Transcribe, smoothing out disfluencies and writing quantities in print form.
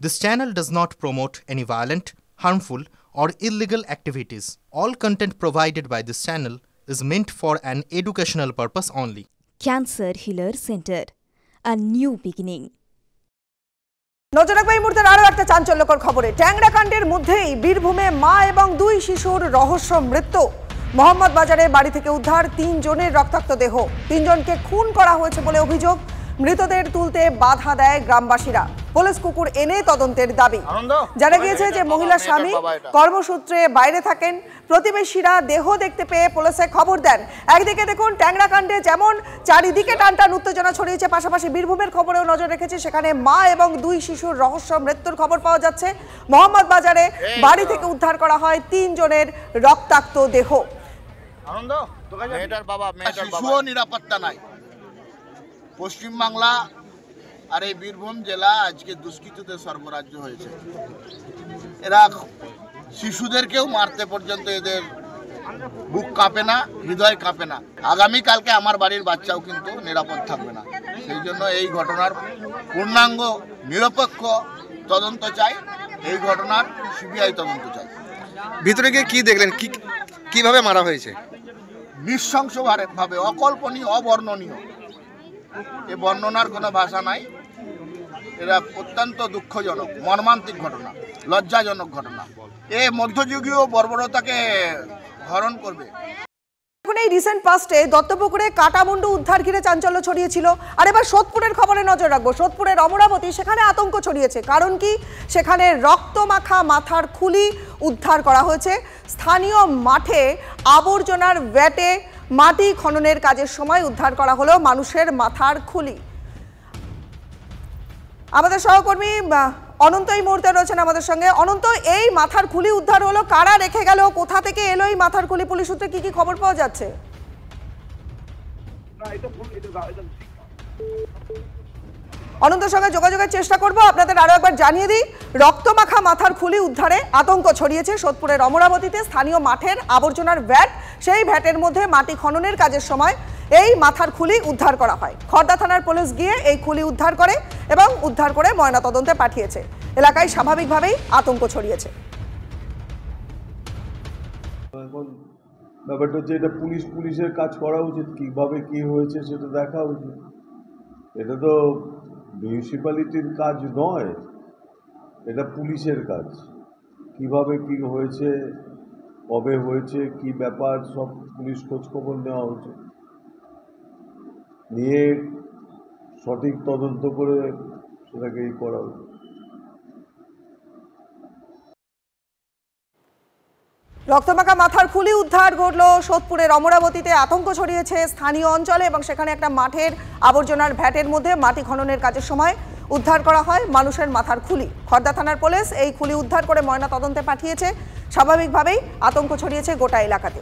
This channel does not promote any violent, harmful, or illegal activities. All content provided by this channel is meant for an educational purpose only. Cancer Healer Center, a new beginning. নজর রাখবে এই মুহূর্তের আরও একটা চাঞ্চল্যকর খবরে। ট্যাংরা কাণ্ডের মধ্যেই বীরভূমে মা এবং দুই শিশুর রহস্য মৃত্যু। মোহাম্মদ বাজারে বাড়ি থেকে উদ্ধার ৩ জনের রক্তাক্ত দেহ। ৩ জনকে খুন করা হয়েছে বলে অভিযোগ। মৃতদের তুলতে বাধা দেয় গ্রামবাসীরা। পুলিশ কুকুর এনে তদন্তের দাবি। জানা গিয়েছে যে মহিলা স্বামী কর্মসূত্রে বাইরে থাকেন। প্রতিবেশীরা দেহ দেখতে পেয়ে পুলিশে খবর দেন। একদিকে দেখুন ট্যাংরা কাণ্ডে যেমন চারিদিকে টানটান উত্তেজনা ছড়িয়েছে, পাশাপাশি বীরভূমের খবরেও নজর রেখেছে। সেখানে মা এবং দুই শিশুর রহস্য মৃত্যুর খবর পাওয়া যাচ্ছে। মোহাম্মদ বাজারে বাড়ি থেকে উদ্ধার করা হয় ৩ জনের রক্তাক্ত দেহ। শিশুও নিরাপত্তা নাই। পশ্চিমবাংলা আর এই বীরভূম জেলা আজকে দুষ্কৃতীদের সর্বরাজ্য হয়েছে। এরা শিশুদেরকেও মারতে পর্যন্ত এদের বুক কাঁপে না, হৃদয় কাঁপে না। আগামীকালকে আমার বাড়ির বাচ্চাও কিন্তু নিরাপদ থাকবে না। সেই জন্য এই ঘটনার পূর্ণাঙ্গ নিরপেক্ষ তদন্ত চাই। এই ঘটনার সিবিআই তদন্ত চাই। ভিতরে গিয়ে কি দেখলেন, কিভাবে মারা হয়েছে? নৃশংসভাবে, অকল্পনীয়, অবর্ণনীয়। এ বর্ণনার কোনো ভাষা নাই। এরা অত্যন্ত দুঃখজনক, মর্মান্তিক ঘটনা, লজ্জাজনক ঘটনা। এ মধ্যযুগীয় বর্বরতাকে হরণ করবে। এখন এই রিসেন্ট পাস্টে দত্তপুকুরে কাটামুন্ডু উদ্ধার ঘিরে চাঞ্চল্য ছড়িয়েছিল। আর এবার সোদপুরের খবরে নজর রাখবো। সোদপুরের অমরাবতী, সেখানে আতঙ্ক ছড়িয়েছে। কারণ কি, সেখানে রক্তমাখা মাথার খুলি উদ্ধার করা হয়েছে। স্থানীয় মাঠে আবর্জনার ভ্যাটে মাটি খননের কাজের সময় উদ্ধার করা হলো মানুষের মাথার খুলি। আমাদের সহকর্মী অনন্ত এই মুহূর্তে রয়েছেন আমাদের সঙ্গে। অনন্ত, এই মাথার খুলি উদ্ধার হলো, কারা রেখে গেল, কোথা থেকে এলো এই মাথার খুলি? পুলিশ সূত্রে কি কি খবর পাওয়া যাচ্ছে? অনন্তের সঙ্গে যোগাযোগের চেষ্টা করব। আপনাদের আরো একবার জানিয়ে দিই, রক্তমাখা মাথার খুলি উদ্ধারে আতঙ্ক ছড়িয়েছে সোদপুরের অমরাবতীতে। স্থানীয় মাঠের আবর্জনার ভ্যাট, সেই ভ্যাটের মধ্যে মাটি খননের কাজের সময় এই মাথার খুলি উদ্ধার করা হয়। খড়দা থানার পুলিশ গিয়ে এই খুলি উদ্ধার করে এবং উদ্ধার করে ময়নাতদন্তে পাঠিয়েছে। এলাকায় স্বাভাবিকভাবেই আতঙ্ক ছড়িয়েছে। এখন ব্যাপারটা হচ্ছে, এটা পুলিশের কাজ করা উচিত। কিভাবে কি হয়েছে সেটা দেখা উচিত। এটা তো মিউনিসিপ্যালিটির কাজ নয়, এটা পুলিশের কাজ। কিভাবে কি হয়েছে, কবে হয়েছে, কি ব্যাপার, সব পুলিশ খোঁজখবর নেওয়া উচিত। নিয়ে সঠিক তদন্ত করে সেটাকে করা উচিত। রক্তমাখা মাথার খুলি উদ্ধার ঘটল সোদপুরের অমরাবতীতে। আতঙ্ক ছড়িয়েছে স্থানীয় অঞ্চলে এবং সেখানে একটা মাঠের আবর্জনার ভ্যাটের মধ্যে মাটি খননের কাজের সময় উদ্ধার করা হয় মানুষের মাথার খুলি। খড়দা থানার পুলিশ এই খুলি উদ্ধার করে ময়না তদন্তে পাঠিয়েছে। স্বাভাবিকভাবেই আতঙ্ক ছড়িয়েছে গোটা এলাকাতে।